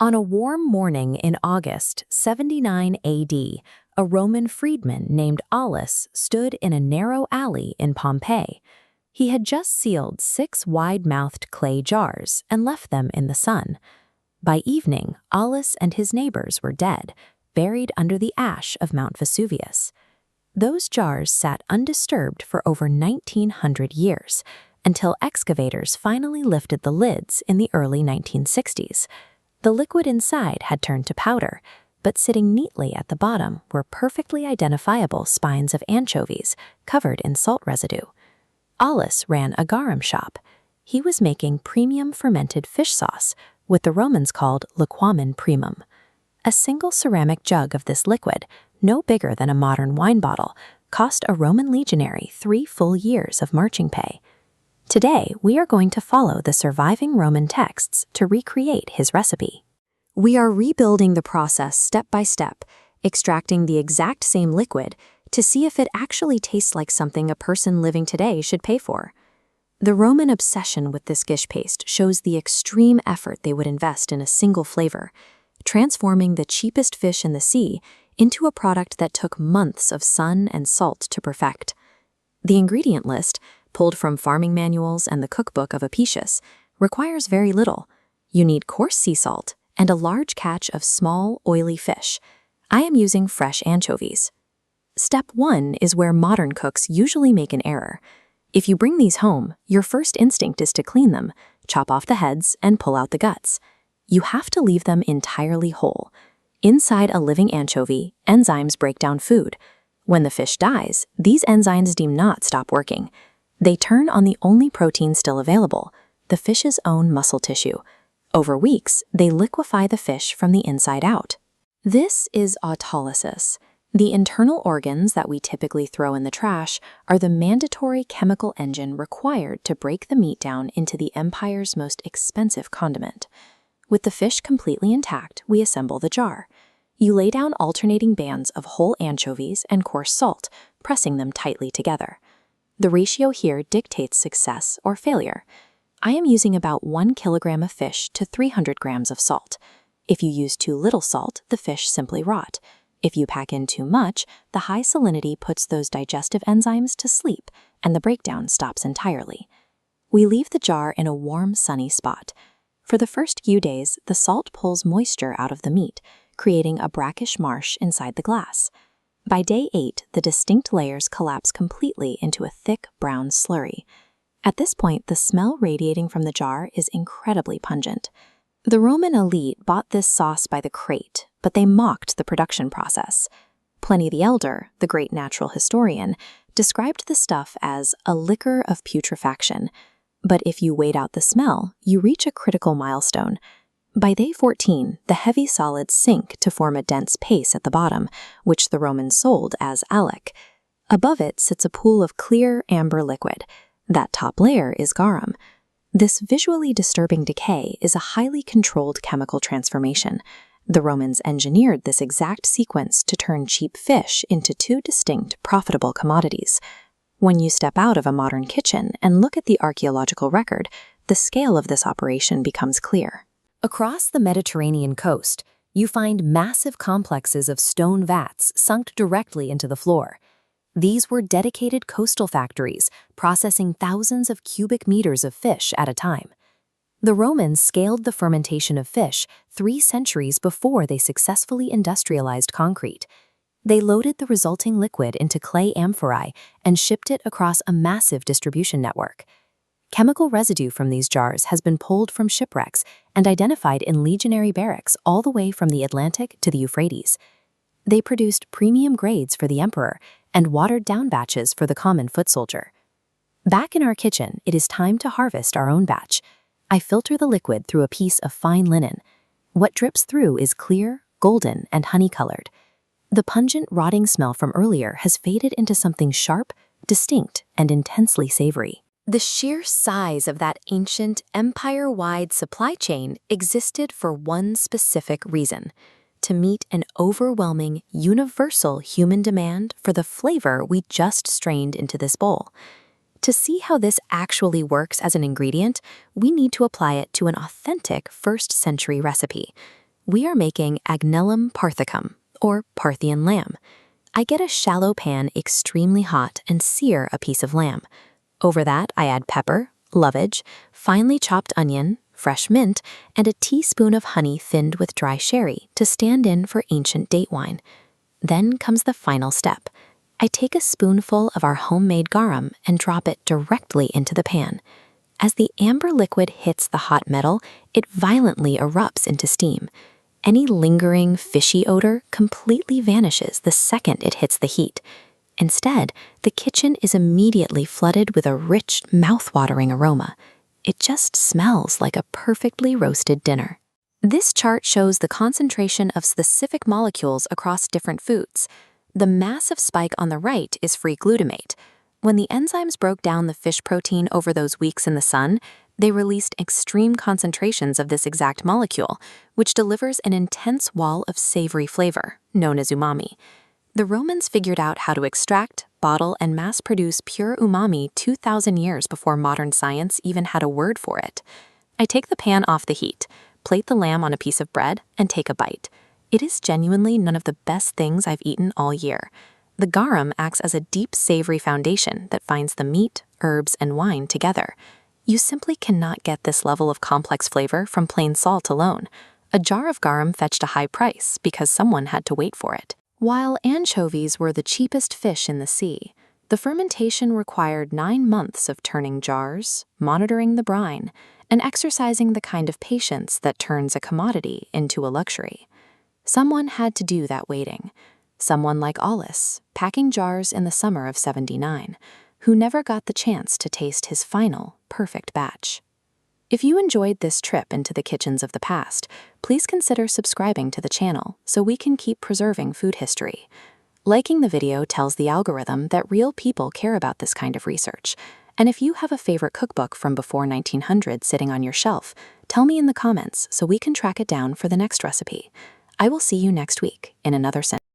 On a warm morning in August 79 AD, a Roman freedman named Aulus stood in a narrow alley in Pompeii. He had just sealed 6 wide-mouthed clay jars and left them in the sun. By evening, Aulus and his neighbors were dead, buried under the ash of Mount Vesuvius. Those jars sat undisturbed for over 1,900 years, until excavators finally lifted the lids in the early 1960s. The liquid inside had turned to powder, but sitting neatly at the bottom were perfectly identifiable spines of anchovies covered in salt residue. Aulus ran a garum shop. He was making premium fermented fish sauce, what the Romans called liquamen primum. A single ceramic jug of this liquid, no bigger than a modern wine bottle, cost a Roman legionary 3 full years of marching pay. Today, we are going to follow the surviving Roman texts to recreate his recipe. We are rebuilding the process step by step, extracting the exact same liquid to see if it actually tastes like something a person living today should pay for. The Roman obsession with this gish paste shows the extreme effort they would invest in a single flavor, transforming the cheapest fish in the sea into a product that took months of sun and salt to perfect. The ingredient list, pulled from farming manuals and the cookbook of Apicius, requires very little. You need coarse sea salt and a large catch of small, oily fish. I am using fresh anchovies. Step 1 is where modern cooks usually make an error. If you bring these home, your first instinct is to clean them, chop off the heads, and pull out the guts. You have to leave them entirely whole. Inside a living anchovy, enzymes break down food. When the fish dies, these enzymes do not stop working. They turn on the only protein still available, the fish's own muscle tissue. Over weeks, they liquefy the fish from the inside out. This is autolysis. The internal organs that we typically throw in the trash are the mandatory chemical engine required to break the meat down into the empire's most expensive condiment. With the fish completely intact, we assemble the jar. You lay down alternating bands of whole anchovies and coarse salt, pressing them tightly together. The ratio here dictates success or failure. I am using about 1 kilogram of fish to 300 grams of salt. If you use too little salt, the fish simply rot. If you pack in too much, the high salinity puts those digestive enzymes to sleep, and the breakdown stops entirely. We leave the jar in a warm, sunny spot. For the first few days, the salt pulls moisture out of the meat, creating a brackish marsh inside the glass. By day 8, the distinct layers collapse completely into a thick brown slurry. At this point, the smell radiating from the jar is incredibly pungent. The Roman elite bought this sauce by the crate, but they mocked the production process. Pliny the Elder, the great natural historian, described the stuff as a liquor of putrefaction. But if you wait out the smell, you reach a critical milestone. By day 14, the heavy solids sink to form a dense paste at the bottom, which the Romans sold as alec. Above it sits a pool of clear, amber liquid. That top layer is garum. This visually disturbing decay is a highly controlled chemical transformation. The Romans engineered this exact sequence to turn cheap fish into 2 distinct, profitable commodities. When you step out of a modern kitchen and look at the archaeological record, the scale of this operation becomes clear. Across the Mediterranean coast, you find massive complexes of stone vats sunk directly into the floor. These were dedicated coastal factories, processing thousands of cubic meters of fish at a time. The Romans scaled the fermentation of fish 3 centuries before they successfully industrialized concrete. They loaded the resulting liquid into clay amphorae and shipped it across a massive distribution network. Chemical residue from these jars has been pulled from shipwrecks and identified in legionary barracks all the way from the Atlantic to the Euphrates. They produced premium grades for the emperor and watered-down batches for the common foot soldier. Back in our kitchen, it is time to harvest our own batch. I filter the liquid through a piece of fine linen. What drips through is clear, golden, and honey-colored. The pungent, rotting smell from earlier has faded into something sharp, distinct, and intensely savory. The sheer size of that ancient, empire-wide supply chain existed for one specific reason: to meet an overwhelming, universal human demand for the flavor we just strained into this bowl. To see how this actually works as an ingredient, we need to apply it to an authentic first-century recipe. We are making agnellum parthicum, or Parthian lamb. I get a shallow pan extremely hot and sear a piece of lamb. Over that, I add pepper, lovage, finely chopped onion, fresh mint, and a teaspoon of honey thinned with dry sherry to stand in for ancient date wine. Then comes the final step. I take a spoonful of our homemade garum and drop it directly into the pan. As the amber liquid hits the hot metal, it violently erupts into steam. Any lingering, fishy odor completely vanishes the second it hits the heat. Instead, the kitchen is immediately flooded with a rich, mouth-watering aroma. It just smells like a perfectly roasted dinner. This chart shows the concentration of specific molecules across different foods. The massive spike on the right is free glutamate. When the enzymes broke down the fish protein over those weeks in the sun, they released extreme concentrations of this exact molecule, which delivers an intense wall of savory flavor, known as umami. The Romans figured out how to extract, bottle, and mass-produce pure umami 2,000 years before modern science even had a word for it. I take the pan off the heat, plate the lamb on a piece of bread, and take a bite. It is genuinely one of the best things I've eaten all year. The garum acts as a deep savory foundation that binds the meat, herbs, and wine together. You simply cannot get this level of complex flavor from plain salt alone. A jar of garum fetched a high price because someone had to wait for it. While anchovies were the cheapest fish in the sea, the fermentation required 9 months of turning jars, monitoring the brine, and exercising the kind of patience that turns a commodity into a luxury. Someone had to do that waiting. Someone like Aulus, packing jars in the summer of 79, who never got the chance to taste his final, perfect batch. If you enjoyed this trip into the kitchens of the past, please consider subscribing to the channel so we can keep preserving food history. Liking the video tells the algorithm that real people care about this kind of research. And if you have a favorite cookbook from before 1900 sitting on your shelf, tell me in the comments so we can track it down for the next recipe. I will see you next week in another sentence.